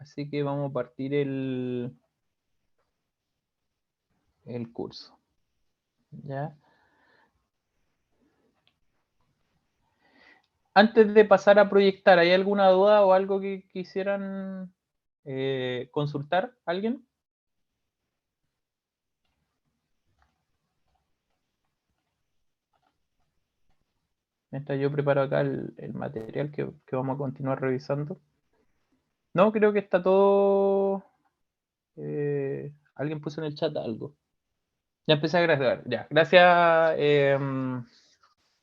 Así que vamos a partir el curso. ¿Ya? Antes de pasar a proyectar, ¿hay alguna duda o algo que quisieran consultar? ¿Alguien? Mientras yo preparo acá el material que vamos a continuar revisando. No, creo que está todo... alguien puso en el chat algo. Ya empecé a grabar. Ya, gracias.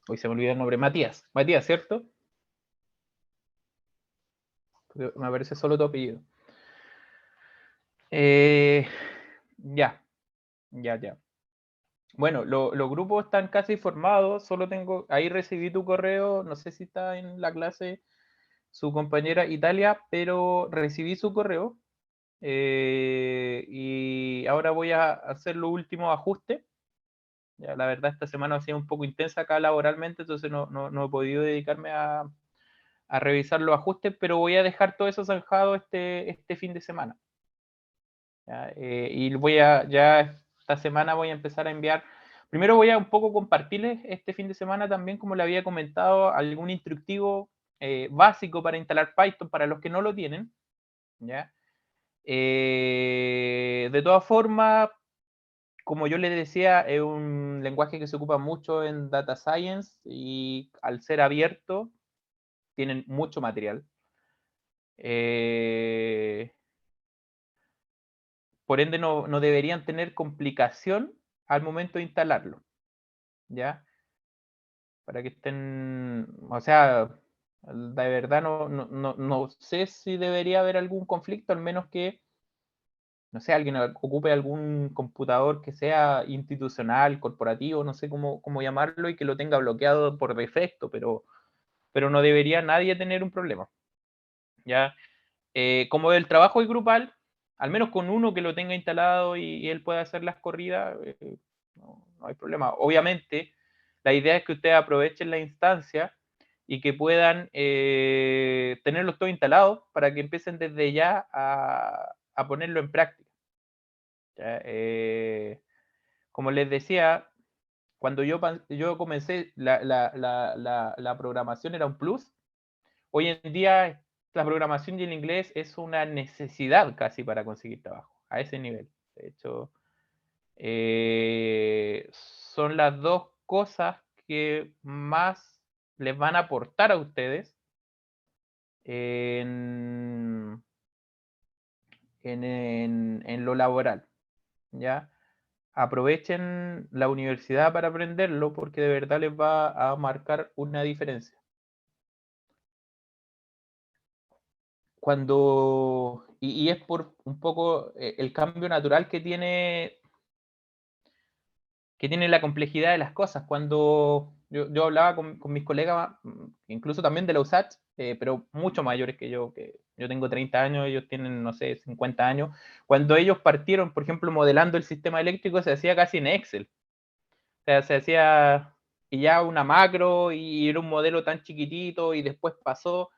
Hoy se me olvidó el nombre. Matías. Matías, ¿cierto? Porque me aparece solo tu apellido. Ya. Bueno, los grupos están casi formados. Solo tengo... Ahí recibí tu correo. No sé si está en la clase su compañera Italia, pero recibí su correo. Y ahora voy a hacer los últimos ajustes. Ya, la verdad, esta semana ha sido un poco intensa acá laboralmente, entonces no he podido dedicarme a revisar los ajustes, pero voy a dejar todo eso zanjado este fin de semana. ¿Ya? Y ya esta semana voy a empezar a enviar. Primero voy a un poco compartirles este fin de semana también, como le había comentado, algún instructivo básico para instalar Python para los que no lo tienen. ¿Ya? De todas formas, como yo les decía, es un lenguaje que se ocupa mucho en Data Science y al ser abierto, tienen mucho material. Por ende, no deberían tener complicación al momento de instalarlo. ¿Ya? Para que estén, o sea, de verdad no sé si debería haber algún conflicto, al menos que no sé, alguien ocupe algún computador que sea institucional, corporativo, no sé cómo llamarlo, y que lo tenga bloqueado por defecto, pero no debería nadie tener un problema. ¿Ya? Como el trabajo es grupal, al menos con uno que lo tenga instalado y él pueda hacer las corridas, no hay problema. Obviamente, la idea es que ustedes aprovechen la instancia y que puedan tenerlos todos instalados para que empiecen desde ya a ponerlo en práctica. ¿Ya? Como les decía, cuando yo comencé, la programación era un plus. Hoy en día la programación y el inglés es una necesidad casi para conseguir trabajo, a ese nivel. De hecho, son las dos cosas que más les van a aportar a ustedes en lo laboral, ¿ya? Aprovechen la universidad para aprenderlo porque de verdad les va a marcar una diferencia. Y es por un poco el cambio natural que tiene la complejidad de las cosas. Cuando yo hablaba con mis colegas, incluso también de la USACH, pero mucho mayores que yo tengo 30 años, ellos tienen, no sé, 50 años, cuando ellos partieron, por ejemplo, modelando el sistema eléctrico, se hacía casi en Excel. O sea, se hacía y ya una macro y era un modelo tan chiquitito y después pasó.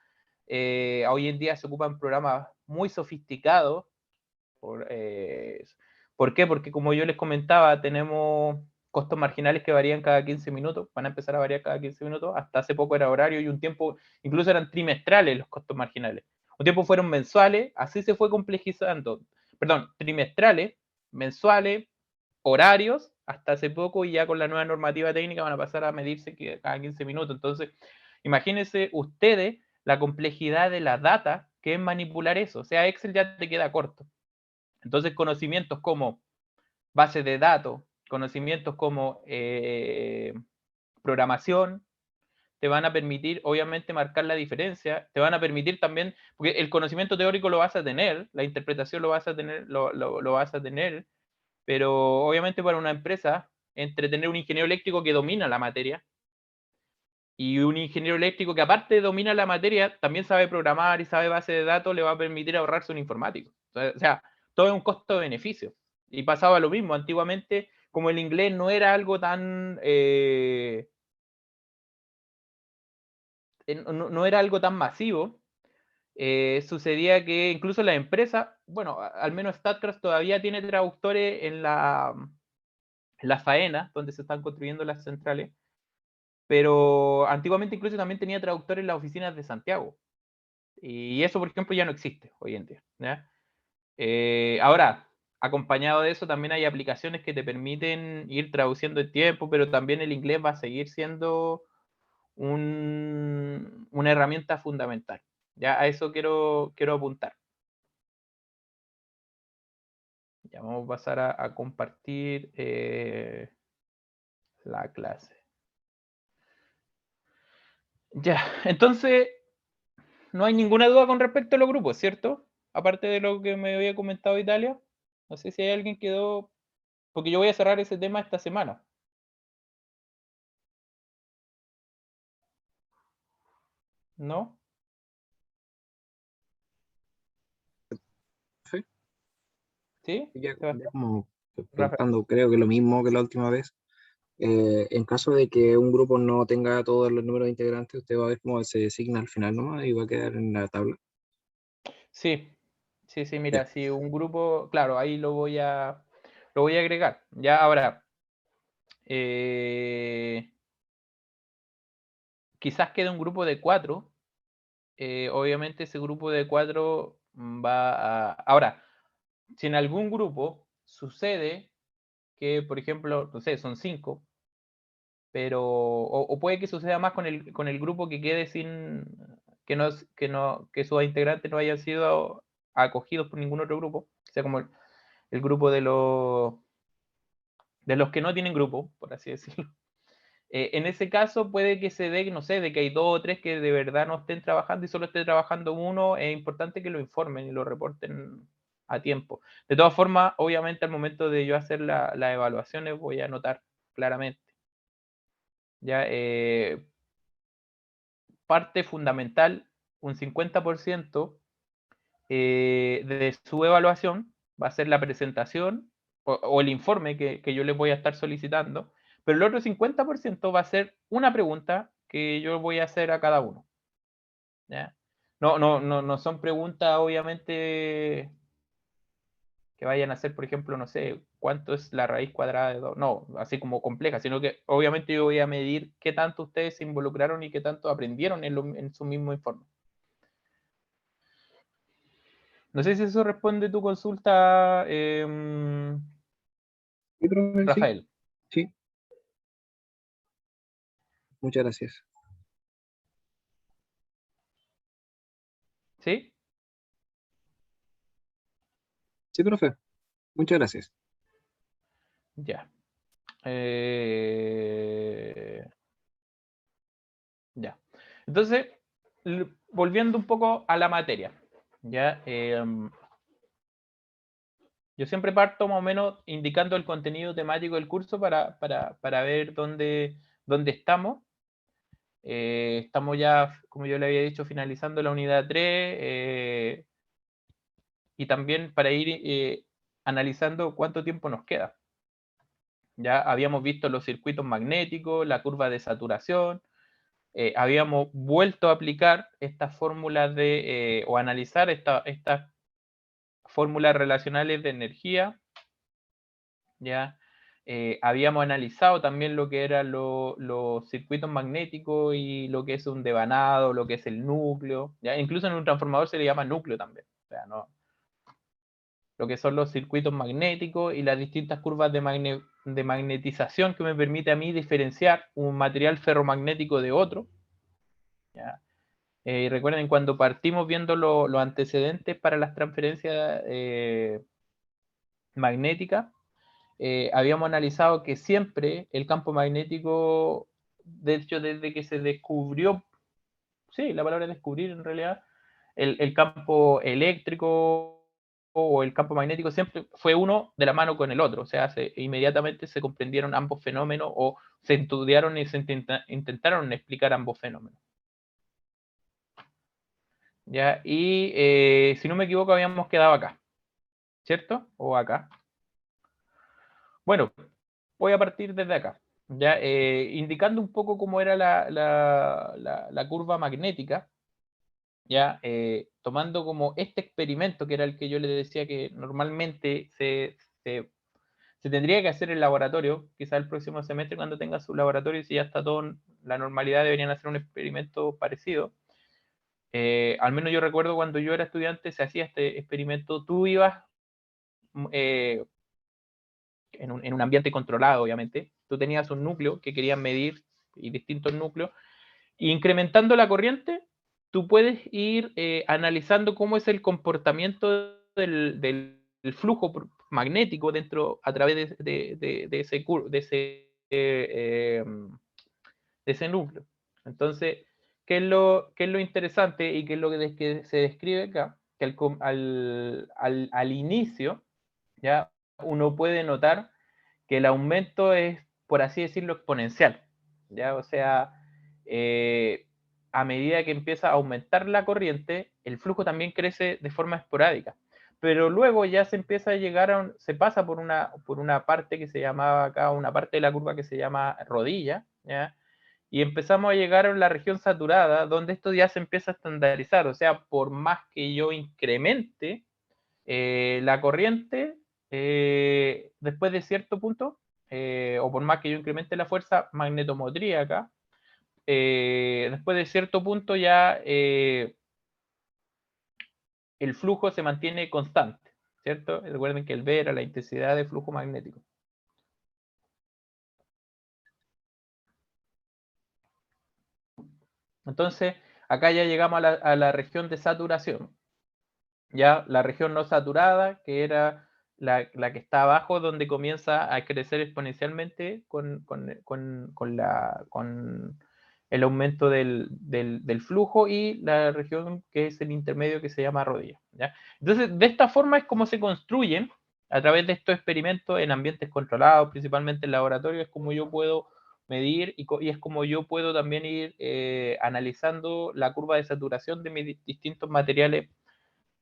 Hoy en día se ocupan programas muy sofisticados. ¿Por qué? Porque como yo les comentaba, tenemos costos marginales que varían cada 15 minutos, van a empezar a variar cada 15 minutos, hasta hace poco era horario y un tiempo, incluso eran trimestrales los costos marginales. Un tiempo fueron mensuales, así se fue complejizando, perdón, trimestrales, mensuales, horarios, hasta hace poco y ya con la nueva normativa técnica van a pasar a medirse cada 15 minutos. Entonces, imagínense ustedes la complejidad de la data que es manipular eso. O sea, Excel ya te queda corto. Entonces, conocimientos como bases de datos, conocimientos como programación, te van a permitir, obviamente, marcar la diferencia, te van a permitir también, porque el conocimiento teórico lo vas a tener, la interpretación lo vas a tener, lo vas a tener, pero obviamente para una empresa, entre tener un ingeniero eléctrico que domina la materia y un ingeniero eléctrico que aparte domina la materia, también sabe programar y sabe base de datos, le va a permitir ahorrarse un informático. O sea, todo es un costo-beneficio. Y pasaba lo mismo, antiguamente, como el inglés no era algo tan... no era algo tan masivo, sucedía que incluso la empresa, bueno, al menos Statkraft todavía tiene traductores en la faena, donde se están construyendo las centrales, pero antiguamente incluso también tenía traductores en las oficinas de Santiago. Y eso, por ejemplo, ya no existe hoy en día. ¿Ya? Ahora, acompañado de eso, también hay aplicaciones que te permiten ir traduciendo el tiempo, pero también el inglés va a seguir siendo una herramienta fundamental. Ya a eso quiero apuntar. Ya vamos a pasar a compartir la clase. Ya, entonces, no hay ninguna duda con respecto a los grupos, ¿cierto? Aparte de lo que me había comentado Italia. No sé si hay alguien que quedó, porque yo voy a cerrar ese tema esta semana. ¿No? Sí, ¿Sí? ya Sebastián. como Rafael. preguntando, creo que lo mismo que la última vez. En caso de que un grupo no tenga todos los números de integrantes, usted va a ver cómo se designa al final nomás y va a quedar en la tabla. Sí, sí, Ya, mira, si un grupo, claro, ahí lo voy a agregar. Ya ahora, quizás quede un grupo de 4. Obviamente ese grupo de 4 va a... Ahora, si en algún grupo sucede que, por ejemplo, no sé, son 5, pero... O puede que suceda más con el grupo que quede sin... que sus integrantes no hayan sido acogidos por ningún otro grupo. O sea, como el grupo de los que no tienen grupo, por así decirlo. En ese caso puede que se dé, no sé, de que hay 2 o 3 que de verdad no estén trabajando y solo esté trabajando uno. Es importante que lo informen y lo reporten a tiempo. De todas formas, obviamente al momento de yo hacer las evaluaciones voy a anotar claramente. Ya, parte fundamental, un 50% de su evaluación va a ser la presentación o el informe que yo les voy a estar solicitando, pero el otro 50% va a ser una pregunta que yo voy a hacer a cada uno. ¿Ya? No son preguntas, obviamente, que vayan a ser, por ejemplo, no sé, cuánto es la raíz cuadrada de 2, no, así como compleja, sino que obviamente yo voy a medir qué tanto ustedes se involucraron y qué tanto aprendieron en su mismo informe. No sé si eso responde tu consulta, sí, profe, sí, Rafael. sí, muchas gracias. ¿Sí? Sí, profe, muchas gracias. Ya. Ya. Entonces, volviendo un poco a la materia. Ya. Yo siempre parto más o menos indicando el contenido temático del curso para ver dónde estamos. Estamos ya, como yo le había dicho, finalizando la unidad 3 y también para ir analizando cuánto tiempo nos queda. Ya habíamos visto los circuitos magnéticos, la curva de saturación, habíamos vuelto a aplicar estas fórmulas o analizar estas fórmulas relacionales de energía, ¿ya? Habíamos analizado también lo que eran los circuitos magnéticos y lo que es un devanado, lo que es el núcleo, ¿ya? Incluso en un transformador se le llama núcleo también, o sea, no, lo que son los circuitos magnéticos y las distintas curvas de magnetización que me permite a mí diferenciar un material ferromagnético de otro. ¿Ya? Recuerden cuando partimos viendo los antecedentes para las transferencias magnéticas, habíamos analizado que siempre el campo magnético, de hecho desde que se descubrió, sí, la palabra descubrir en realidad, el campo eléctrico o el campo magnético siempre fue uno de la mano con el otro, o sea, inmediatamente se comprendieron ambos fenómenos o se estudiaron y se intentaron explicar ambos fenómenos. ¿Ya? Y si no me equivoco habíamos quedado acá, ¿cierto? O acá. Bueno, voy a partir desde acá, ¿ya? Indicando un poco cómo era la curva magnética. ya tomando como este experimento, que era el que yo le decía que normalmente se tendría que hacer en el laboratorio, quizá el próximo semestre cuando tenga su laboratorio, si ya está todo en la normalidad, deberían hacer un experimento parecido. Al menos yo recuerdo cuando yo era estudiante se hacía este experimento, tú ibas en un ambiente controlado, obviamente, tú tenías un núcleo que querían medir y distintos núcleos, y incrementando la corriente, tú puedes ir analizando cómo es el comportamiento del flujo magnético dentro, a través de ese núcleo. Entonces, ¿qué es lo interesante y qué es lo que se describe acá? Que al inicio, ya uno puede notar que el aumento es, por así decirlo, exponencial. ¿Ya? O sea, a medida que empieza a aumentar la corriente, el flujo también crece de forma esporádica. Pero luego ya se empieza a llegar se pasa por una parte que se llamaba acá, una parte de la curva que se llama rodilla, ¿ya? Y empezamos a llegar a la región saturada, donde esto ya se empieza a estandarizar. O sea, por más que yo incremente la corriente, después de cierto punto, o por más que yo incremente la fuerza magnetomotriz acá, después de cierto punto ya el flujo se mantiene constante, ¿cierto? Recuerden que el V era la intensidad de flujo magnético. Entonces, acá ya llegamos a la región de saturación. Ya la región no saturada, que era la que está abajo, donde comienza a crecer exponencialmente con el aumento del flujo, y la región que es el intermedio, que se llama rodilla. ¿Ya? Entonces, de esta forma es como se construyen, a través de estos experimentos en ambientes controlados, principalmente en laboratorio, es como yo puedo medir y es como yo puedo también ir analizando la curva de saturación de mis distintos materiales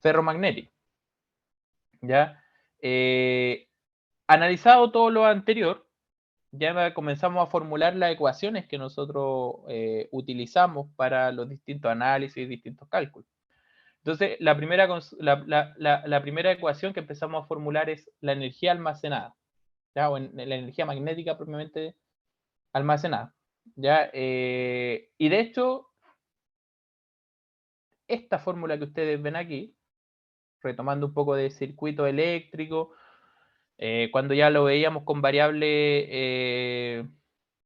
ferromagnético. ¿Ya? Analizado todo lo anterior, ya comenzamos a formular las ecuaciones que nosotros utilizamos para los distintos análisis y distintos cálculos. Entonces, la primera ecuación que empezamos a formular es la energía almacenada, ¿ya? O la energía magnética propiamente almacenada. ¿Ya? Y de hecho, esta fórmula que ustedes ven aquí, retomando un poco de circuito eléctrico, cuando ya lo veíamos con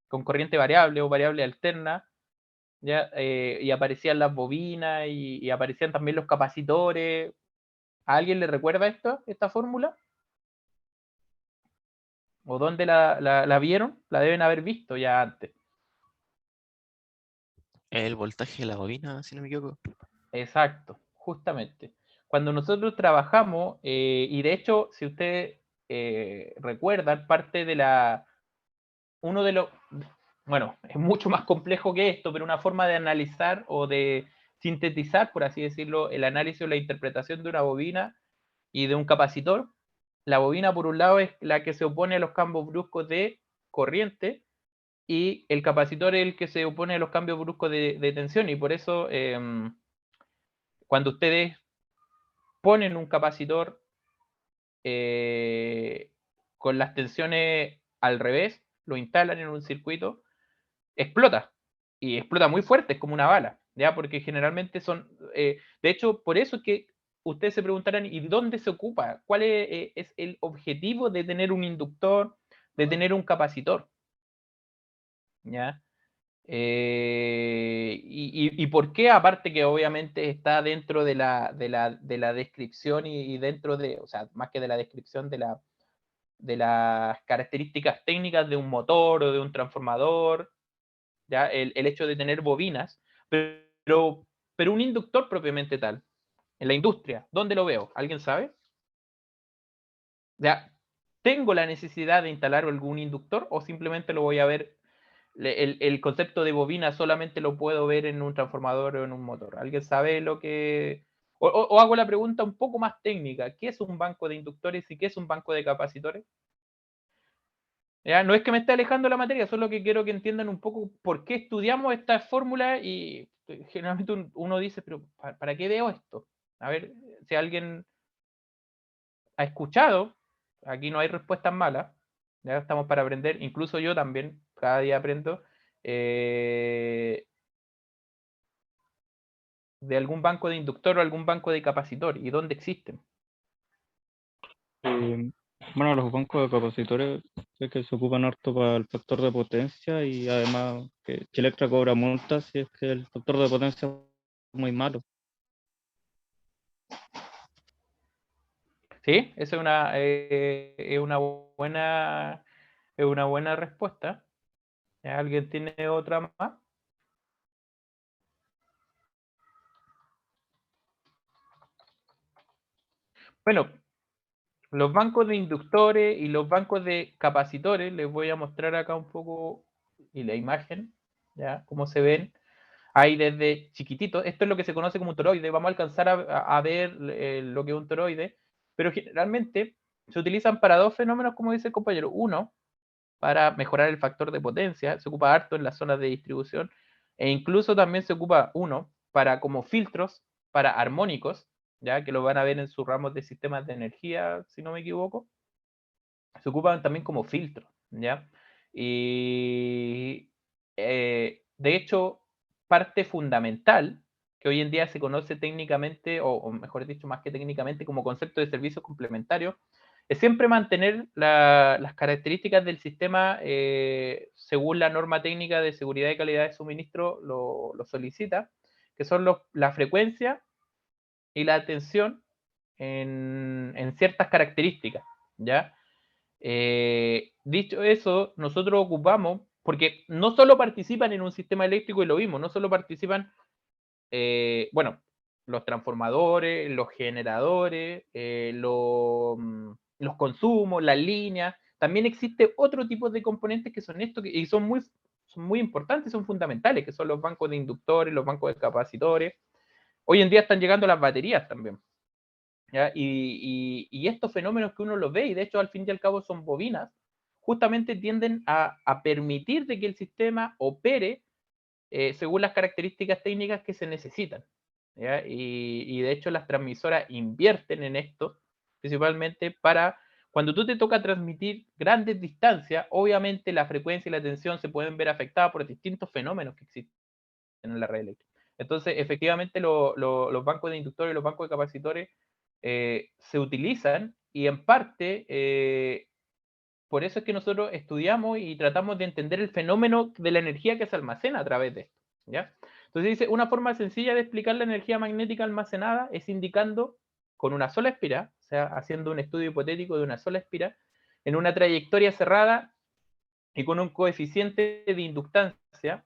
con corriente variable o variable alterna, ¿ya? Y aparecían las bobinas y aparecían también los capacitores. ¿A alguien le recuerda esta fórmula? ¿O dónde la vieron? La deben haber visto ya antes. El voltaje de la bobina, si no me equivoco. Exacto, justamente. Cuando nosotros trabajamos, y de hecho, si ustedes recuerdan, parte de uno de los, bueno, es mucho más complejo que esto, pero una forma de analizar o de sintetizar, por así decirlo, el análisis o la interpretación de una bobina y de un capacitor. La bobina, por un lado, es la que se opone a los cambios bruscos de corriente, y el capacitor es el que se opone a los cambios bruscos de tensión, y por eso cuando ustedes ponen un capacitor con las tensiones al revés, lo instalan en un circuito, explota, y explota muy fuerte, es como una bala, ¿ya? Porque generalmente de hecho, por eso es que ustedes se preguntarán, ¿y dónde se ocupa? ¿Cuál es el objetivo de tener un inductor, de tener un capacitor? ¿Ya? Y por qué, aparte que obviamente está dentro de la descripción y dentro o sea, más que de la descripción de las características técnicas de un motor o de un transformador, ¿ya? El hecho de tener bobinas, pero, pero un inductor propiamente tal, en la industria, ¿dónde lo veo? ¿Alguien sabe? ¿Ya? ¿Tengo la necesidad de instalar algún inductor o simplemente lo voy a ver? El concepto de bobina solamente lo puedo ver en un transformador o en un motor. ¿Alguien sabe lo que...? O hago la pregunta un poco más técnica. ¿Qué es un banco de inductores y qué es un banco de capacitores? ¿Ya? No es que me esté alejando la materia, solo que quiero que entiendan un poco por qué estudiamos esta fórmula, y generalmente uno dice, pero ¿para qué veo esto? A ver, si alguien ha escuchado, aquí no hay respuestas malas, ya estamos para aprender, incluso yo también, cada día aprendo, de algún banco de inductor o algún banco de capacitor, y dónde existen. Bueno, los bancos de capacitores sé que se ocupan harto para el factor de potencia y además que Electra cobra multas si es que el factor de potencia es muy malo. ¿Sí? Esa es una buena respuesta. ¿Alguien tiene otra más? Bueno, los bancos de inductores y los bancos de capacitores, les voy a mostrar acá un poco y la imagen, ¿ya? Cómo se ven. Hay desde chiquitito, esto es lo que se conoce como un toroide, vamos a alcanzar a ver lo que es un toroide, pero generalmente se utilizan para dos fenómenos, como dice el compañero. Uno, para mejorar el factor de potencia, se ocupa harto en las zonas de distribución, e incluso también se ocupa uno para como filtros para armónicos, ya que lo van a ver en sus ramos de sistemas de energía, si no me equivoco. Se ocupan también como filtros, ¿ya? Y de hecho, parte fundamental que hoy en día se conoce técnicamente, o mejor dicho, más que técnicamente, como concepto de servicios complementarios, es siempre mantener las características del sistema según la norma técnica de seguridad y calidad de suministro lo solicita, que son la frecuencia y la tensión en ciertas características, ¿ya? Dicho eso, nosotros ocupamos, porque no solo participan en un sistema eléctrico, y lo vimos, no solo participan, bueno, los transformadores, los generadores, los consumos, las líneas, también existe otro tipo de componentes que son estos, y son muy importantes, son fundamentales, que son los bancos de inductores, los bancos de capacitores. Hoy en día están llegando las baterías también. ¿Ya? Y estos fenómenos que uno los ve, y de hecho al fin y al cabo son bobinas, justamente tienden a permitir de que el sistema opere según las características técnicas que se necesitan, ¿ya? Y de hecho las transmisoras invierten en esto, principalmente para cuando tú te toca transmitir grandes distancias, obviamente la frecuencia y la tensión se pueden ver afectadas por distintos fenómenos que existen en la red eléctrica. Entonces, efectivamente, los bancos de inductores y los bancos de capacitores se utilizan, y en parte por eso es que nosotros estudiamos y tratamos de entender el fenómeno de la energía que se almacena a través de esto, ¿ya? Entonces dice, una forma sencilla de explicar la energía magnética almacenada es indicando con una sola espiral, o sea, haciendo un estudio hipotético de una sola espiral, en una trayectoria cerrada y con un coeficiente de inductancia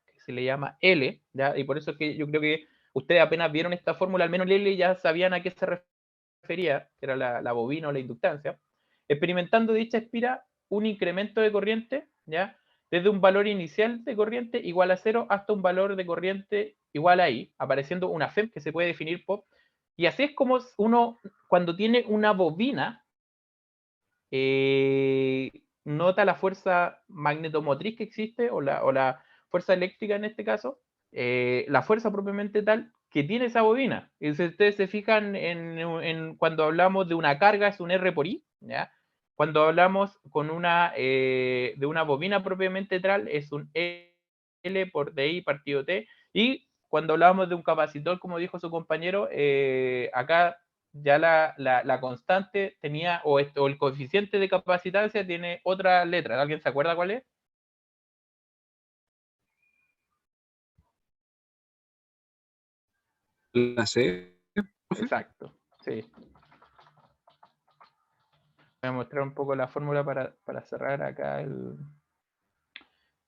que se le llama L, ¿ya? Y por eso es que yo creo que ustedes apenas vieron esta fórmula, al menos L ya sabían a qué se refería, que era la bobina o la inductancia. Experimentando dicha espiral, un incremento de corriente, ¿ya? Desde un valor inicial de corriente igual a 0 hasta un valor de corriente igual a I, apareciendo una FEM que se puede definir por... Y así es como uno, cuando tiene una bobina, nota la fuerza magnetomotriz que existe, o la fuerza eléctrica en este caso, la fuerza propiamente tal que tiene esa bobina. Y si ustedes se fijan cuando hablamos de una carga, es un R por I, ¿ya? Cuando hablamos de una bobina propiamente tal, es un L por DI partido T. Y cuando hablamos de un capacitor, como dijo su compañero, acá ya la constante tenía, o el coeficiente de capacitancia tiene otra letra. ¿Alguien se acuerda cuál es? La C. Exacto, sí. Voy a mostrar un poco la fórmula para cerrar acá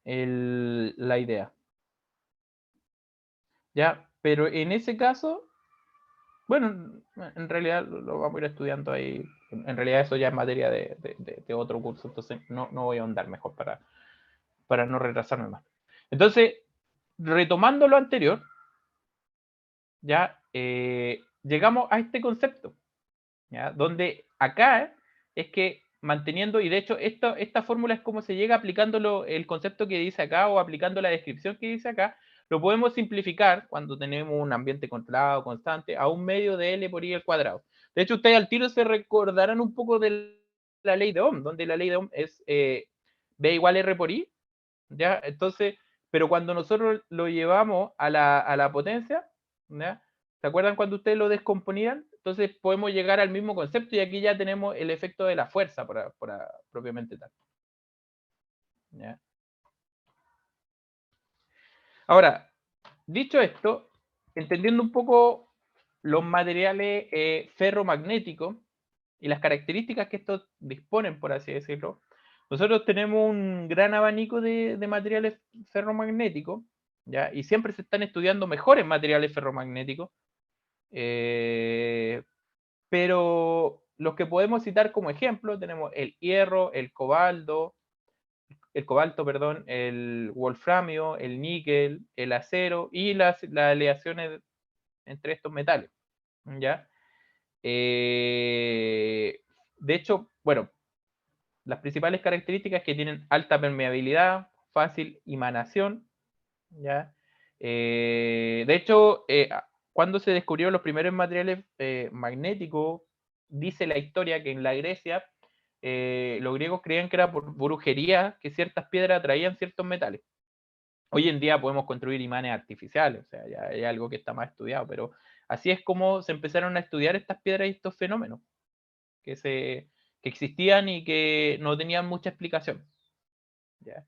la idea. ¿Ya? Pero en ese caso, bueno, en realidad lo vamos a ir estudiando ahí. En realidad eso ya es materia de otro curso, entonces no voy a ahondar mejor para no retrasarme más. Entonces, retomando lo anterior, ya llegamos a este concepto, ¿ya? Donde acá es que manteniendo, y de hecho esta fórmula es como se llega aplicando el concepto que dice acá, o aplicando la descripción que dice acá, lo podemos simplificar cuando tenemos un ambiente controlado, constante, a un medio de L por I al cuadrado. De hecho, ustedes al tiro se recordarán un poco de la ley de Ohm, donde la ley de Ohm es B igual R por I, ¿ya? Entonces, pero cuando nosotros lo llevamos a la potencia, ¿ya? ¿Se acuerdan cuando ustedes lo descomponían? Entonces podemos llegar al mismo concepto y aquí ya tenemos el efecto de la fuerza propiamente tal. ¿Ya? Ahora, dicho esto, entendiendo un poco los materiales ferromagnéticos y las características que estos disponen, por así decirlo, nosotros tenemos un gran abanico de materiales ferromagnéticos, ¿ya? Y siempre se están estudiando mejores materiales ferromagnéticos, pero los que podemos citar como ejemplo tenemos el hierro, el cobalto, perdón, el wolframio, el níquel, el acero y las aleaciones entre estos metales, ¿ya? De hecho, bueno, las principales características es que tienen alta permeabilidad, fácil emanación, ¿ya? De hecho, cuando se descubrieron los primeros materiales magnéticos, dice la historia que en la Grecia los griegos creían que era por brujería que ciertas piedras atraían ciertos metales. Hoy en día podemos construir imanes artificiales, o sea, ya hay algo que está más estudiado, pero así es como se empezaron a estudiar estas piedras y estos fenómenos que existían y que no tenían mucha explicación, ¿ya?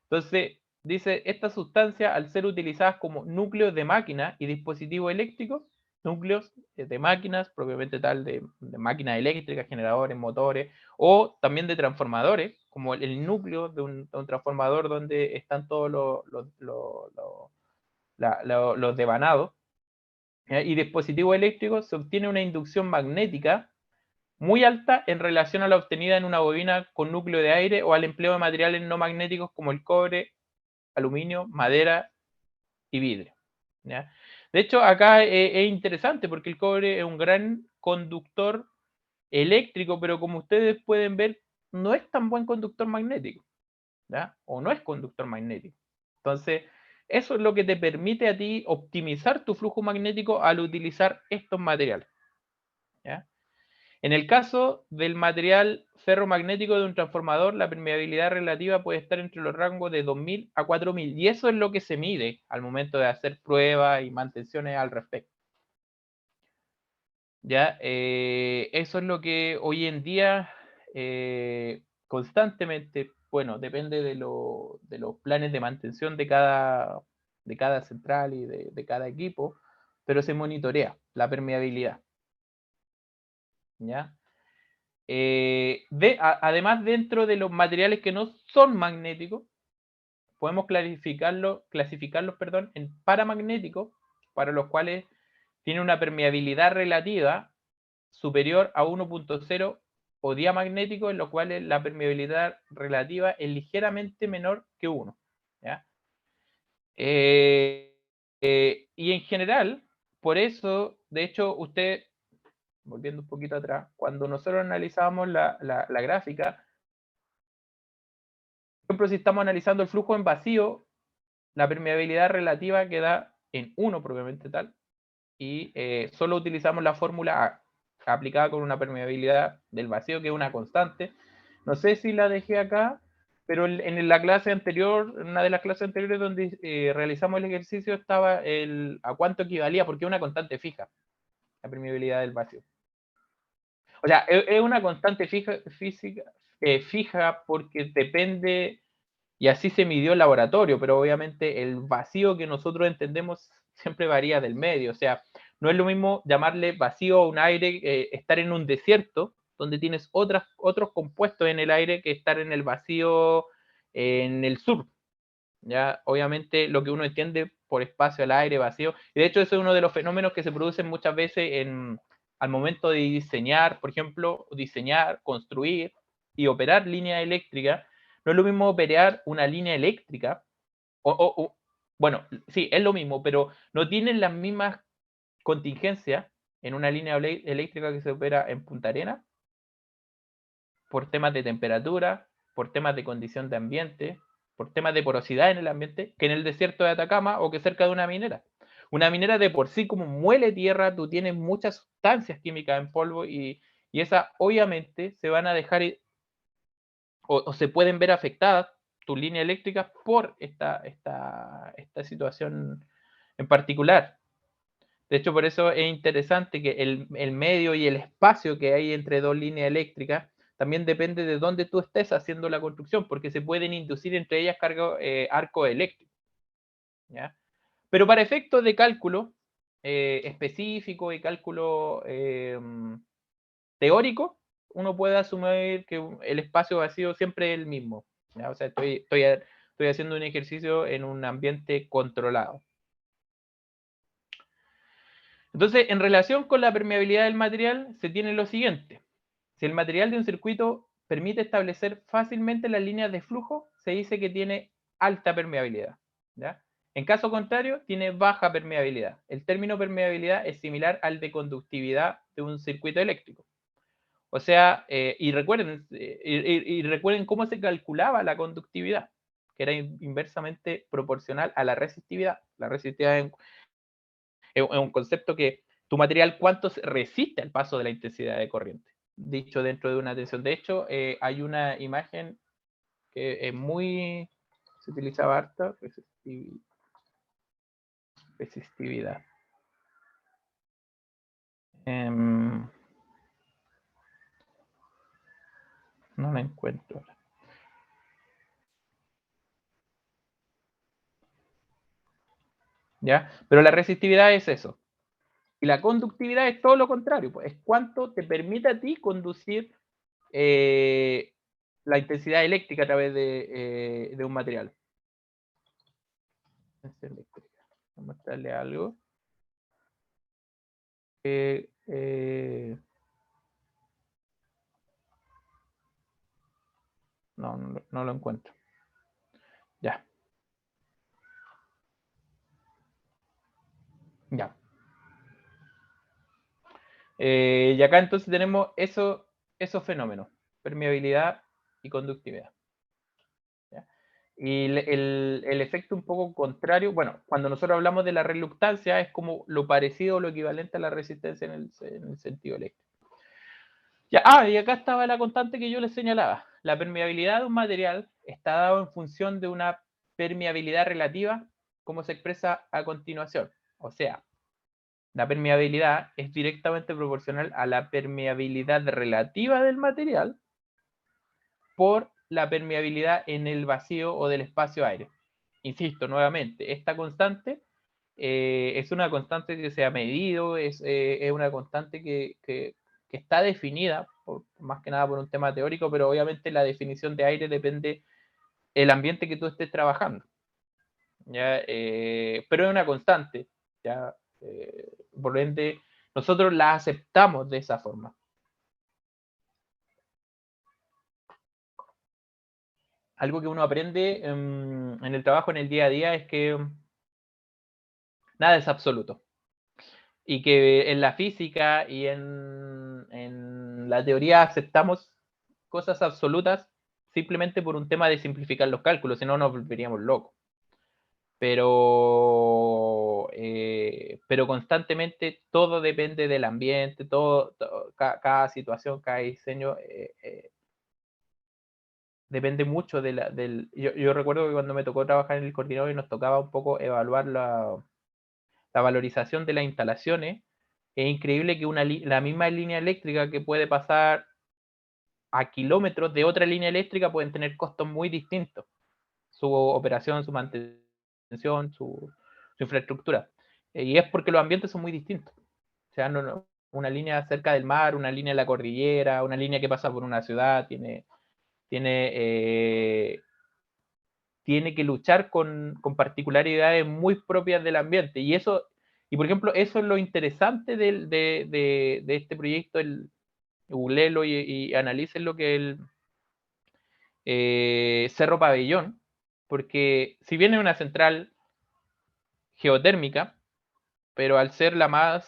Entonces, dice, esta sustancia, al ser utilizadas como núcleos de máquinas y dispositivos eléctricos, núcleos de máquinas, propiamente tal de máquinas eléctricas, generadores, motores, o también de transformadores, como el núcleo de un transformador donde están todos los devanados, y dispositivos eléctricos, se obtiene una inducción magnética muy alta en relación a la obtenida en una bobina con núcleo de aire o al empleo de materiales no magnéticos como el cobre, aluminio, madera y vidrio, ¿ya? De hecho, acá es interesante porque el cobre es un gran conductor eléctrico, pero como ustedes pueden ver, no es tan buen conductor magnético, ¿ya? O no es conductor magnético. Entonces, eso es lo que te permite a ti optimizar tu flujo magnético al utilizar estos materiales, ¿ya? En el caso del material ferromagnético de un transformador, la permeabilidad relativa puede estar entre los rangos de 2000 a 4000, y eso es lo que se mide al momento de hacer pruebas y mantenciones al respecto. ¿Ya? Eso es lo que hoy en día constantemente, bueno, depende de los planes de mantención de cada central y de cada equipo, pero se monitorea la permeabilidad, ¿ya? Además, dentro de los materiales que no son magnéticos, podemos clasificarlos en paramagnéticos, para los cuales tiene una permeabilidad relativa superior a 1.0, o diamagnéticos, en los cuales la permeabilidad relativa es ligeramente menor que 1. ¿Ya? Y en general, por eso, de hecho, usted, volviendo un poquito atrás, cuando nosotros analizábamos la gráfica, por ejemplo, si estamos analizando el flujo en vacío, la permeabilidad relativa queda en 1 propiamente tal, y solo utilizamos la fórmula A, aplicada con una permeabilidad del vacío, que es una constante. No sé si la dejé acá, pero en la clase anterior, en una de las clases anteriores donde realizamos el ejercicio, estaba a cuánto equivalía, porque es una constante fija, la permeabilidad del vacío. O sea, es una constante fija porque depende, y así se midió el laboratorio, pero obviamente el vacío que nosotros entendemos siempre varía del medio. O sea, no es lo mismo llamarle vacío a un aire, estar en un desierto, donde tienes otros compuestos en el aire, que estar en el vacío en el sur. ¿Ya? Obviamente lo que uno entiende por espacio al aire, vacío, y de hecho eso es uno de los fenómenos que se producen muchas veces al momento de diseñar, por ejemplo, diseñar, construir y operar líneas eléctricas. No es lo mismo operar una línea eléctrica, bueno, sí, es lo mismo, pero no tienen las mismas contingencias en una línea eléctrica que se opera en Punta Arenas, por temas de temperatura, por temas de condición de ambiente, por temas de porosidad en el ambiente, que en el desierto de Atacama o que cerca de una minera. Una minera de por sí, como muele tierra, tú tienes muchas sustancias químicas en polvo y esas obviamente se van a dejar o se pueden ver afectadas tus líneas eléctricas por esta situación en particular. De hecho, por eso es interesante que el medio y el espacio que hay entre dos líneas eléctricas también depende de dónde tú estés haciendo la construcción, porque se pueden inducir entre ellas arcos eléctricos. ¿Ya? Pero para efectos de cálculo específico y cálculo teórico, uno puede asumir que el espacio vacío siempre es el mismo. ¿Ya? O sea, estoy haciendo un ejercicio en un ambiente controlado. Entonces, en relación con la permeabilidad del material, se tiene lo siguiente. Si el material de un circuito permite establecer fácilmente las líneas de flujo, se dice que tiene alta permeabilidad. ¿Ya? En caso contrario, tiene baja permeabilidad. El término permeabilidad es similar al de conductividad de un circuito eléctrico. O sea, y recuerden cómo se calculaba la conductividad, que era inversamente proporcional a la resistividad. La resistividad es un concepto que tu material cuánto resiste al paso de la intensidad de corriente, dicho dentro de una tensión. De hecho, hay una imagen que es muy, se utilizaba harto, resistividad. No la encuentro. ¿Ya? Pero la resistividad es eso. Y la conductividad es todo lo contrario, pues, es cuánto te permite a ti conducir la intensidad eléctrica a través de un material. Voy a mostrarle algo. No lo encuentro. Ya. Ya. Y acá entonces tenemos esos fenómenos, permeabilidad y conductividad. ¿Ya? Y el efecto un poco contrario, bueno, cuando nosotros hablamos de la reluctancia es como lo parecido o lo equivalente a la resistencia en el sentido eléctrico. Ya, y acá estaba la constante que yo les señalaba. La permeabilidad de un material está dado en función de una permeabilidad relativa, como se expresa a continuación. O sea, la permeabilidad es directamente proporcional a la permeabilidad relativa del material por la permeabilidad en el vacío o del espacio aire. Insisto, nuevamente, esta constante es una constante que se ha medido, es una constante que está definida, más que nada por un tema teórico, pero obviamente la definición de aire depende del ambiente que tú estés trabajando. ¿Ya? Pero es una constante, ¿ya? Por ende, nosotros la aceptamos de esa forma. Algo que uno aprende en el trabajo, en el día a día, es que nada es absoluto. Y que en la física y en la teoría aceptamos cosas absolutas simplemente por un tema de simplificar los cálculos, si no nos volveríamos locos. Pero constantemente todo depende del ambiente, cada situación, cada diseño depende mucho yo recuerdo que cuando me tocó trabajar en el coordinador y nos tocaba un poco evaluar la valorización de las instalaciones, es increíble que la misma línea eléctrica que puede pasar a kilómetros de otra línea eléctrica pueden tener costos muy distintos. Su operación, su mantención, su infraestructura. Y es porque los ambientes son muy distintos. O sea, una línea cerca del mar, una línea en la cordillera, una línea que pasa por una ciudad, tiene que luchar con particularidades muy propias del ambiente. Y por ejemplo, eso es lo interesante de este proyecto, googlelo y analicen lo que es el Cerro Pabellón, porque si bien es una central geotérmica, pero al ser la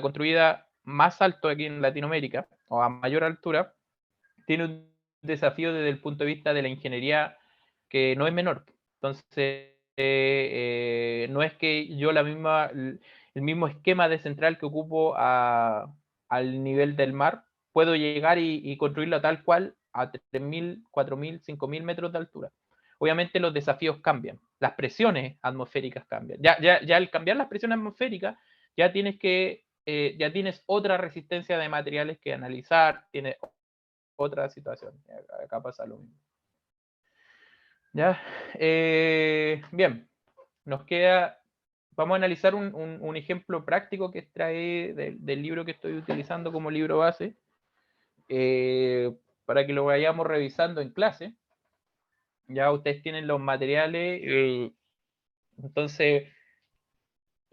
construida más alto aquí en Latinoamérica, o a mayor altura, tiene un desafío desde el punto de vista de la ingeniería que no es menor. Entonces, no es que yo el mismo esquema de central que ocupo al nivel del mar, puedo llegar y construirlo tal cual a 3.000, 4.000, 5.000 metros de altura. Obviamente los desafíos cambian, las presiones atmosféricas cambian. Ya al cambiar las presiones atmosféricas, ya tienes otra resistencia de materiales que analizar, tienes otra situación. Acá pasa lo mismo. ¿Ya? Bien, nos queda, vamos a analizar un ejemplo práctico que extrae del libro que estoy utilizando como libro base, para que lo vayamos revisando en clase. Ya ustedes tienen los materiales, entonces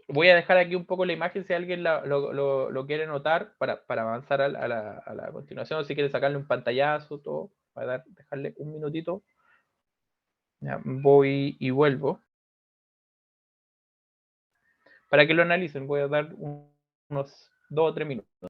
voy a dejar aquí un poco la imagen si alguien lo quiere notar para avanzar a la continuación, o si quiere sacarle un pantallazo, todo, para dejarle un minutito. Ya, voy y vuelvo. Para que lo analicen, voy a dar unos 2 o 3 minutos.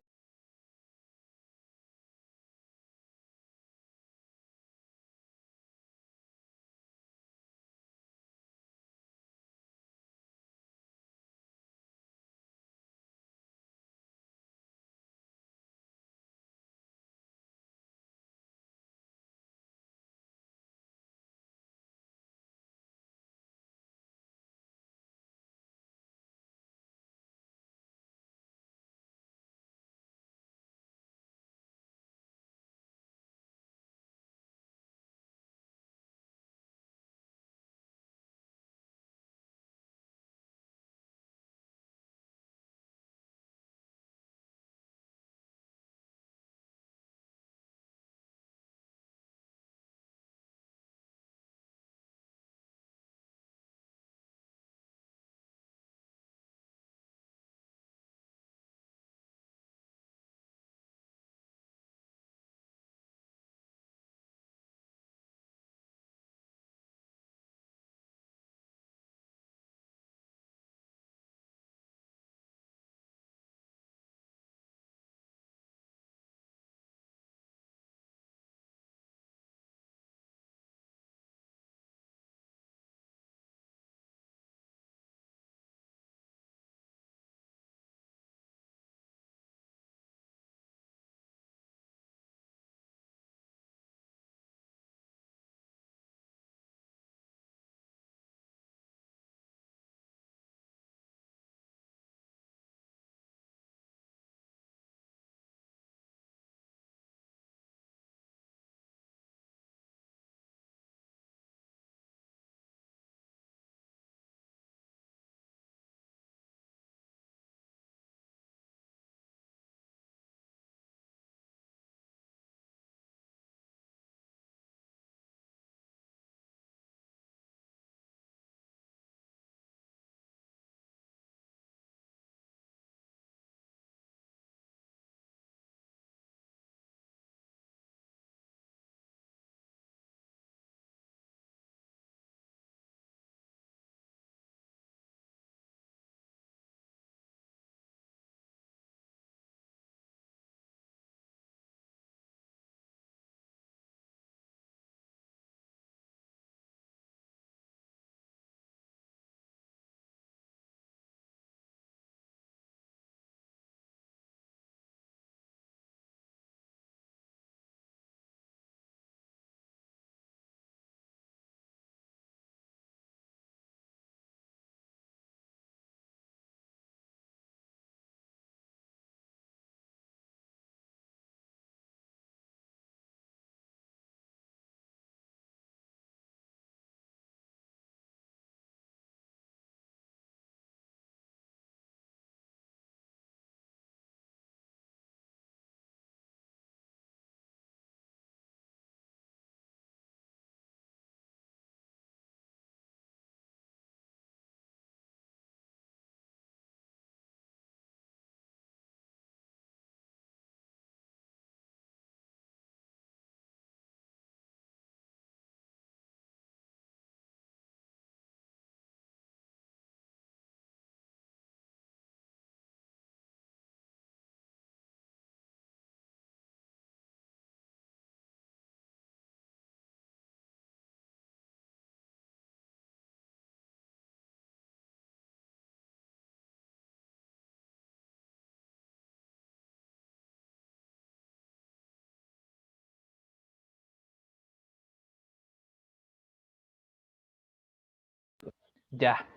Ya.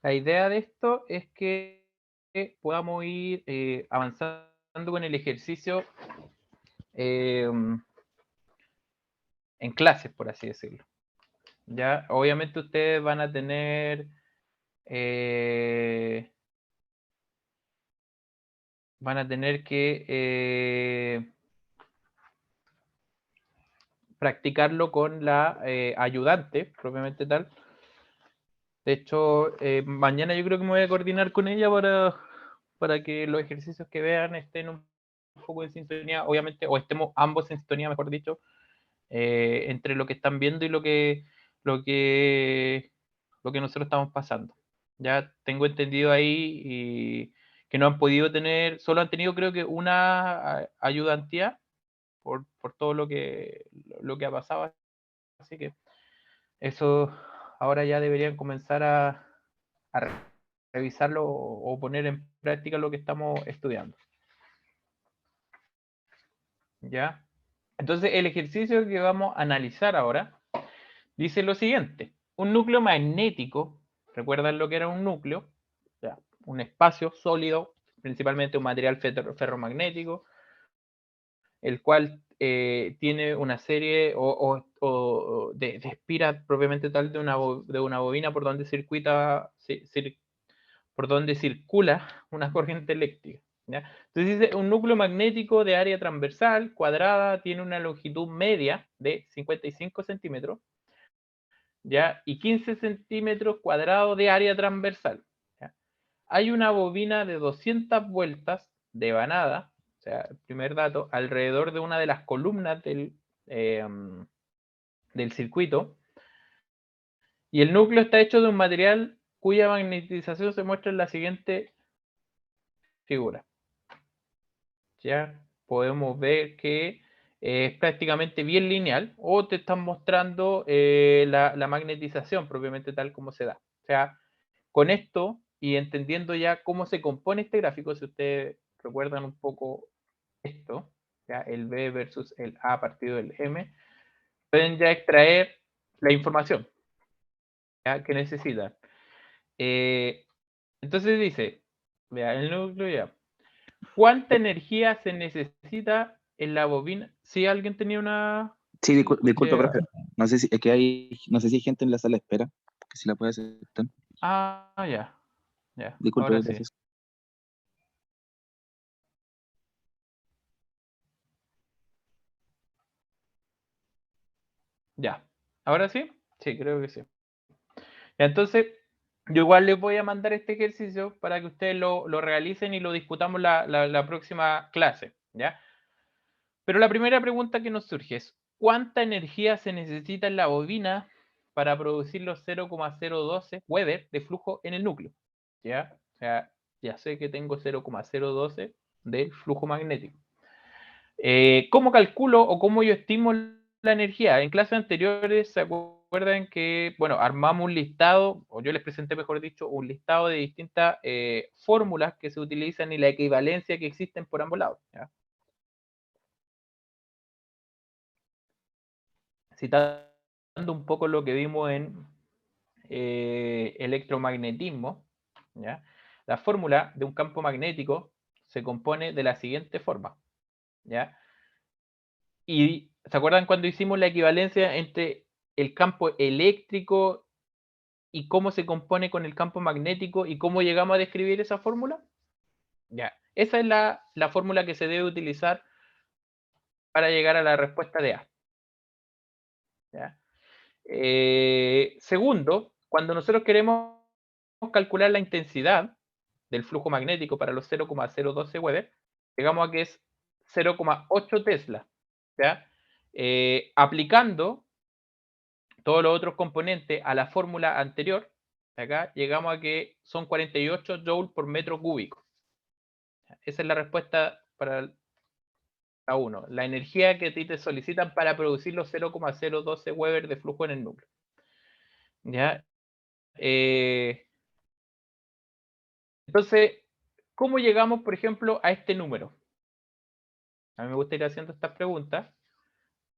La idea de esto es que podamos ir avanzando con el ejercicio en clases, por así decirlo. Ya, obviamente ustedes van a tener que practicarlo con la ayudante, propiamente tal. De hecho, mañana yo creo que me voy a coordinar con ella para que los ejercicios que vean estén un poco en sintonía, obviamente, o estemos ambos en sintonía, mejor dicho, entre lo que están viendo y lo que nosotros estamos pasando. Ya tengo entendido ahí y que no han podido tener, solo han tenido creo que una ayudantía por todo lo que ha pasado. Así que eso ahora ya deberían comenzar a revisarlo o poner en práctica lo que estamos estudiando. ¿Ya? Entonces, el ejercicio que vamos a analizar ahora dice lo siguiente. Un núcleo magnético, ¿recuerdan lo que era un núcleo? O sea, un espacio sólido, principalmente un material ferromagnético, el cual tiene una serie de espiras propiamente tal de una bobina por donde circula una corriente eléctrica. ¿ya? Entonces dice, un núcleo magnético de área transversal, cuadrada, tiene una longitud media de 55 centímetros, ¿ya? Y 15 centímetros cuadrados de área transversal. ¿ya? Hay una bobina de 200 vueltas devanada, o sea, el primer dato, alrededor de una de las columnas del circuito, y el núcleo está hecho de un material cuya magnetización se muestra en la siguiente figura. Ya podemos ver que es prácticamente bien lineal, o te están mostrando la magnetización propiamente tal como se da. O sea, con esto y entendiendo ya cómo se compone este gráfico, si ustedes recuerdan un poco esto, ¿ya? El B versus el A partido del M, pueden ya extraer la información, ¿ya? Que necesitan. Entonces dice, vea, el núcleo ya. ¿Cuánta energía se necesita en la bobina? Si alguien tenía una... Sí, disculpe, escuché- profe. No sé si es que no sé si hay gente en la sala de espera, que si la puede aceptar. ya. Ya, Disculpe, ahora sí. gracias. Ya. ¿Ahora sí? Sí, creo que sí. Entonces, yo igual les voy a mandar este ejercicio para que ustedes lo realicen y lo discutamos la próxima clase, ¿ya? Pero la primera pregunta que nos surge es, ¿cuánta energía se necesita en la bobina para producir los 0,012 Weber de flujo en el núcleo? ¿Ya? O sea, ya sé que tengo 0,012 del flujo magnético. ¿Cómo calculo o cómo yo estimo la energía? En clases anteriores se acuerdan que, bueno, armamos un listado, o yo les presenté, mejor dicho, un listado de distintas fórmulas que se utilizan y la equivalencia que existen por ambos lados. ¿ya? Citando un poco lo que vimos en electromagnetismo, ¿ya? La fórmula de un campo magnético se compone de la siguiente forma. ¿ya? Y ¿se acuerdan cuando hicimos la equivalencia entre el campo eléctrico y cómo se compone con el campo magnético y cómo llegamos a describir esa fórmula? Ya, esa es la fórmula que se debe utilizar para llegar a la respuesta de A. ¿ya? Segundo, cuando nosotros queremos calcular la intensidad del flujo magnético para los 0,012 Weber, llegamos a que es 0,8 Tesla. ¿ya? Aplicando todos los otros componentes a la fórmula anterior, acá llegamos a que son 48 joules por metro cúbico. Esa es la respuesta para la 1. La energía que a ti te solicitan para producir los 0,012 Weber de flujo en el núcleo. ¿Ya? Entonces, ¿cómo llegamos, por ejemplo, a este número? A mí me gusta ir haciendo estas preguntas.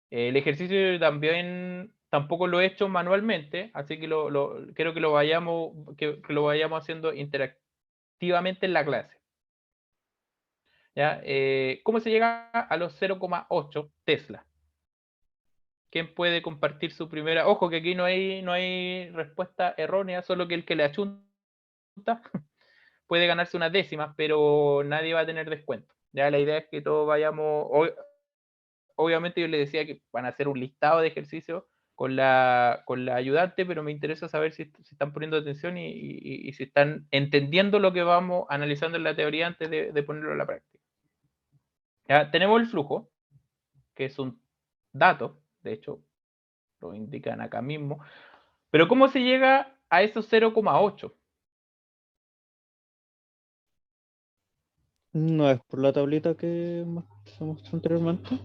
El ejercicio también tampoco lo he hecho manualmente, así que quiero que lo vayamos haciendo interactivamente en la clase. ¿Ya? ¿Cómo se llega a los 0,8 Tesla? ¿Quién puede compartir su primera? Ojo que aquí no hay respuesta errónea, solo que el que le achunta puede ganarse unas décimas, pero nadie va a tener descuento. Ya la idea es que todos vayamos. Obviamente yo les decía que van a hacer un listado de ejercicios con la ayudante, pero me interesa saber si están poniendo atención y si están entendiendo lo que vamos analizando en la teoría antes de ponerlo en la práctica. Ya, tenemos el flujo, que es un dato, de hecho, lo indican acá mismo. Pero ¿cómo se llega a esos 0,8? No es por la tablita que se mostró anteriormente.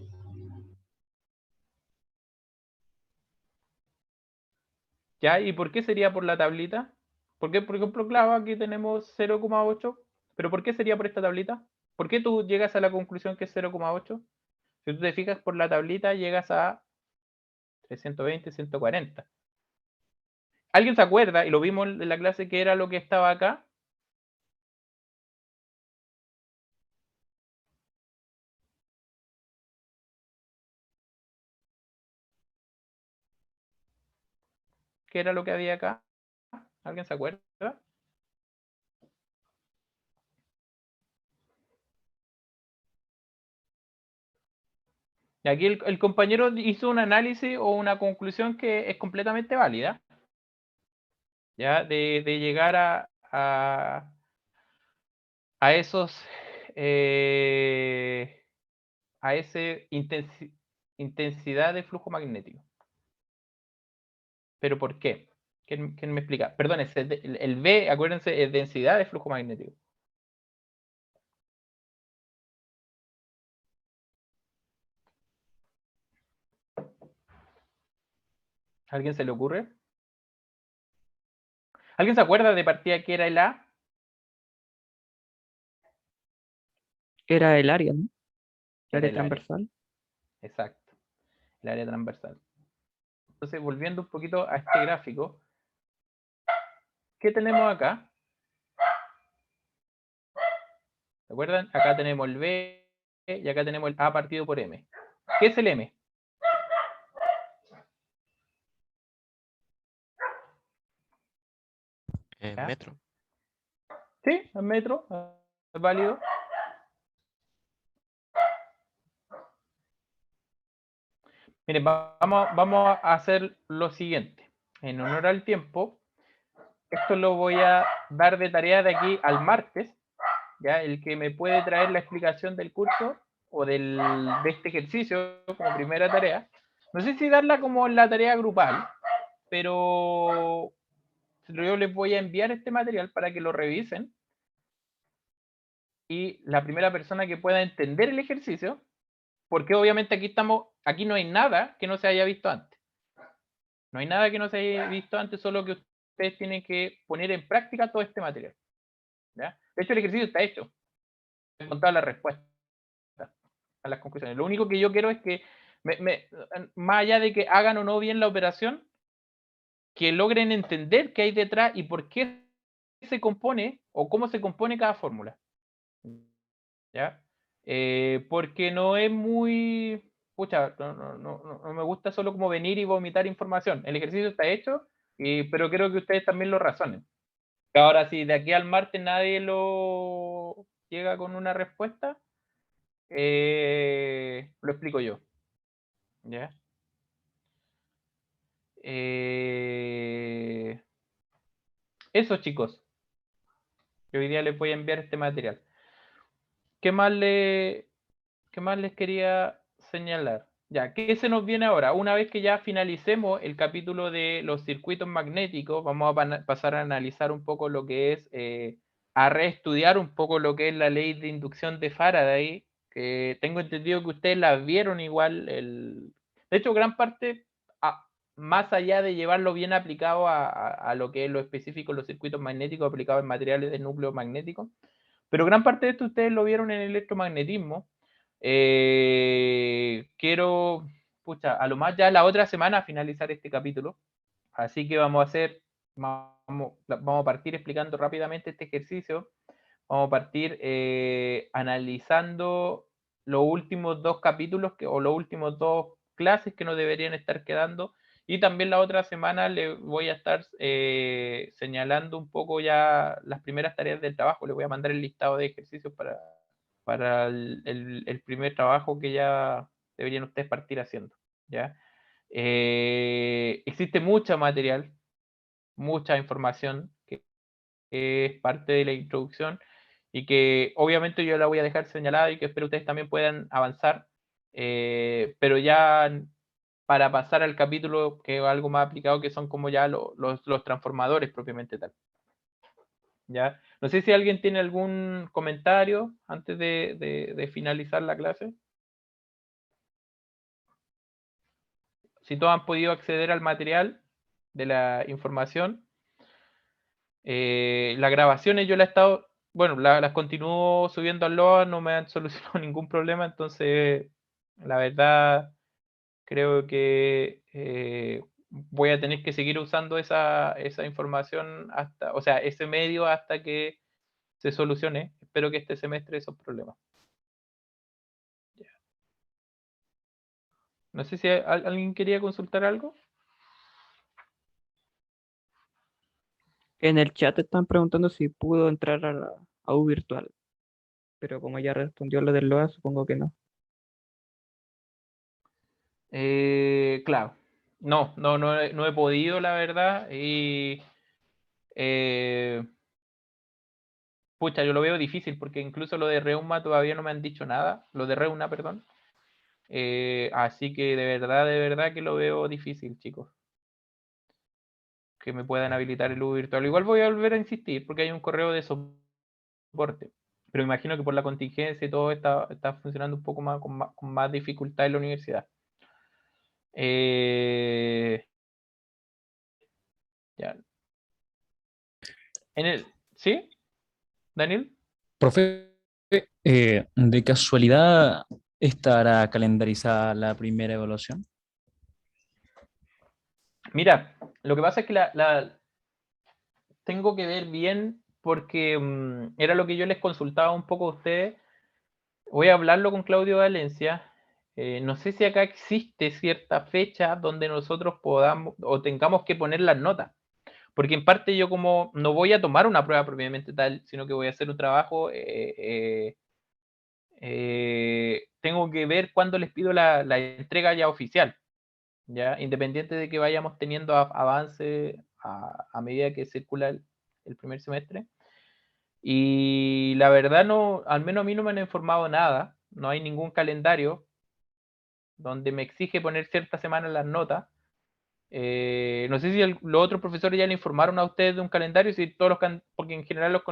¿Ya? ¿Y por qué sería por la tablita? Porque, por ejemplo, claro, aquí tenemos 0,8, pero ¿por qué sería por esta tablita? ¿Por qué tú llegas a la conclusión que es 0,8? Si tú te fijas por la tablita, llegas a 320, 140. ¿Alguien se acuerda, y lo vimos en la clase, que era lo que estaba acá? ¿Qué era lo que había acá? ¿Alguien se acuerda? Y aquí el compañero hizo un análisis o una conclusión que es completamente válida, ¿ya? De llegar a esos a ese intensidad de flujo magnético. ¿Pero por qué? ¿Quién me explica? Perdón, el V, acuérdense, es densidad de flujo magnético. ¿Alguien se le ocurre? ¿Alguien se acuerda de partida que era el A? Era el área, ¿no? El Era área el área. transversal. Exacto, el área transversal. Entonces, volviendo un poquito a este gráfico, ¿qué tenemos acá? ¿Se acuerdan? Acá tenemos el B y acá tenemos el A partido por M. ¿Qué es el M? ¿Ya? Metro. Sí, el metro, es válido. Miren, vamos a hacer lo siguiente. En honor al tiempo, esto lo voy a dar de tarea de aquí al martes. ¿Ya? El que me puede traer la explicación del curso o de este ejercicio como primera tarea. No sé si darla como la tarea grupal, pero yo les voy a enviar este material para que lo revisen. Y la primera persona que pueda entender el ejercicio, porque obviamente aquí no hay nada que no se haya visto antes. No hay nada que no se haya visto antes, solo que ustedes tienen que poner en práctica todo este material. ¿Ya? De hecho, el ejercicio está hecho. Con todas las respuestas a las conclusiones. Lo único que yo quiero es que, más allá de que hagan o no bien la operación, que logren entender qué hay detrás y por qué se compone o cómo se compone cada fórmula. ¿Ya? Porque no es muy... Pucha, no me gusta solo como venir y vomitar información. El ejercicio está hecho, pero creo que ustedes también lo razonen. Ahora, si de aquí al martes nadie lo llega con una respuesta, lo explico yo. ¿Ya? Eso, chicos. Yo hoy día les voy a enviar este material. ¿Qué más les quería señalar? Ya, ¿qué se nos viene ahora? Una vez que ya finalicemos el capítulo de los circuitos magnéticos, vamos a pasar a analizar un poco lo que es, a reestudiar un poco lo que es la ley de inducción de Faraday, que tengo entendido que ustedes la vieron igual. De hecho, gran parte, más allá de llevarlo bien aplicado a lo que es lo específico, los circuitos magnéticos aplicados en materiales de núcleo magnético, pero gran parte de esto ustedes lo vieron en el electromagnetismo. Quiero pucha, a lo más ya la otra semana finalizar este capítulo. Así que vamos a partir explicando rápidamente este ejercicio. Vamos a partir analizando los últimos 2 capítulos o los últimos 2 clases que nos deberían estar quedando. Y también la otra semana le voy a estar señalando un poco ya las primeras tareas del trabajo. Le voy a mandar el listado de ejercicios para el primer trabajo que ya deberían ustedes partir haciendo. ¿Ya? Existe mucho material, mucha información que es parte de la introducción y que obviamente yo la voy a dejar señalada y que espero ustedes también puedan avanzar, pero ya para pasar al capítulo que es algo más aplicado, que son como ya los transformadores propiamente tal. ¿Ya? No sé si alguien tiene algún comentario antes de finalizar la clase. Si todos han podido acceder al material de la información. Las grabaciones yo las he estado, bueno, las continúo subiendo al LOA, no me han solucionado ningún problema, entonces la verdad creo que voy a tener que seguir usando esa información hasta, o sea, ese medio hasta que se solucione. Espero que este semestre esos problemas. No sé si alguien quería consultar algo. En el chat están preguntando si pudo entrar a U virtual, pero como ya respondió lo del LOA, supongo que no. Claro, no he podido, la verdad, y pucha, yo lo veo difícil porque incluso lo de Reuma todavía no me han dicho nada, lo de Reuna, perdón. Así que de verdad que lo veo difícil, chicos. Que me puedan habilitar el U virtual. Igual voy a volver a insistir porque hay un correo de soporte. Pero imagino que por la contingencia y todo está funcionando un poco más con más dificultad en la universidad. Ya. ¿Sí? ¿Daniel? Profe, ¿de casualidad estará calendarizada la primera evaluación? Mira, lo que pasa es que tengo que ver bien porque era lo que yo les consultaba un poco a ustedes. Voy a hablarlo con Claudio Valencia. No sé si acá existe cierta fecha donde nosotros podamos o tengamos que poner las notas. Porque en parte yo como no voy a tomar una prueba propiamente tal, sino que voy a hacer un trabajo, tengo que ver cuándo les pido la entrega ya oficial. ¿Ya? Independiente de que vayamos teniendo avance a medida que circula el primer semestre. Y la verdad no, al menos a mí no me han informado nada, no hay ningún calendario donde me exige poner cierta semana las notas. No sé si los otros profesores ya le informaron a ustedes de un calendario, si todos porque en general los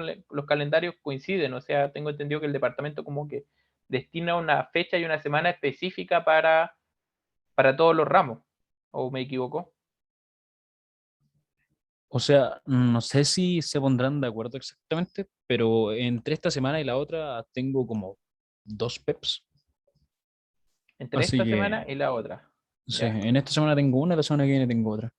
calendarios coinciden, o sea, tengo entendido que el departamento como que destina una fecha y una semana específica para todos los ramos, ¿o me equivoco? O sea, no sé si se pondrán de acuerdo exactamente, pero entre esta semana y la otra tengo como 2 PEPs. Entre Así esta semana que, y la otra. sí, Ya. en esta semana tengo una, la semana que viene tengo otra.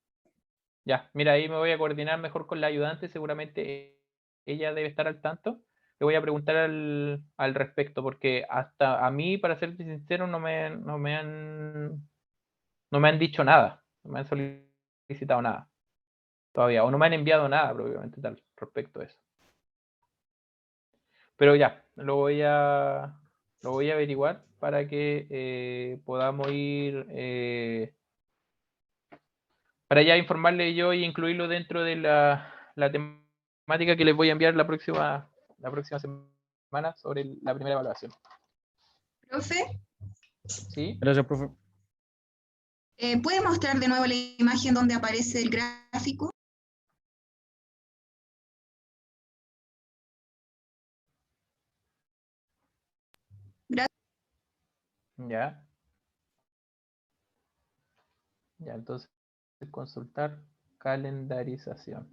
Ya, mira, ahí me voy a coordinar mejor con la ayudante, seguramente ella debe estar al tanto. Le voy a preguntar al respecto, porque hasta a mí, para serte sincero, no me han dicho nada, no me han solicitado nada todavía, o no me han enviado nada, probablemente tal, respecto a eso. Pero ya, lo voy a averiguar para que podamos ir, para ya informarle yo y incluirlo dentro de la temática que les voy a enviar la próxima semana sobre la primera evaluación. Profe, ¿Sí? Gracias, profe. ¿puede mostrar de nuevo la imagen donde aparece el gráfico? Ya. Ya, entonces consultar calendarización.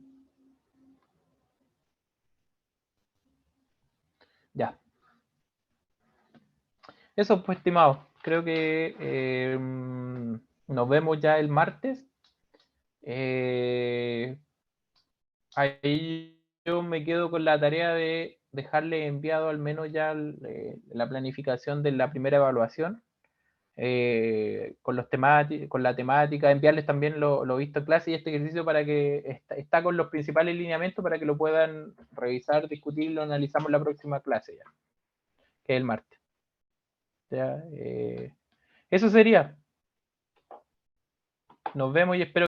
Ya. Eso pues, estimado. creo que nos vemos ya el martes. Ahí yo me quedo con la tarea de dejarle enviado al menos ya la planificación de la primera evaluación, con la temática, enviarles también lo visto en clase y este ejercicio para que está con los principales lineamientos para que lo puedan revisar, discutir y lo analizamos la próxima clase ya, que es el martes. Ya, eso sería. Nos vemos y espero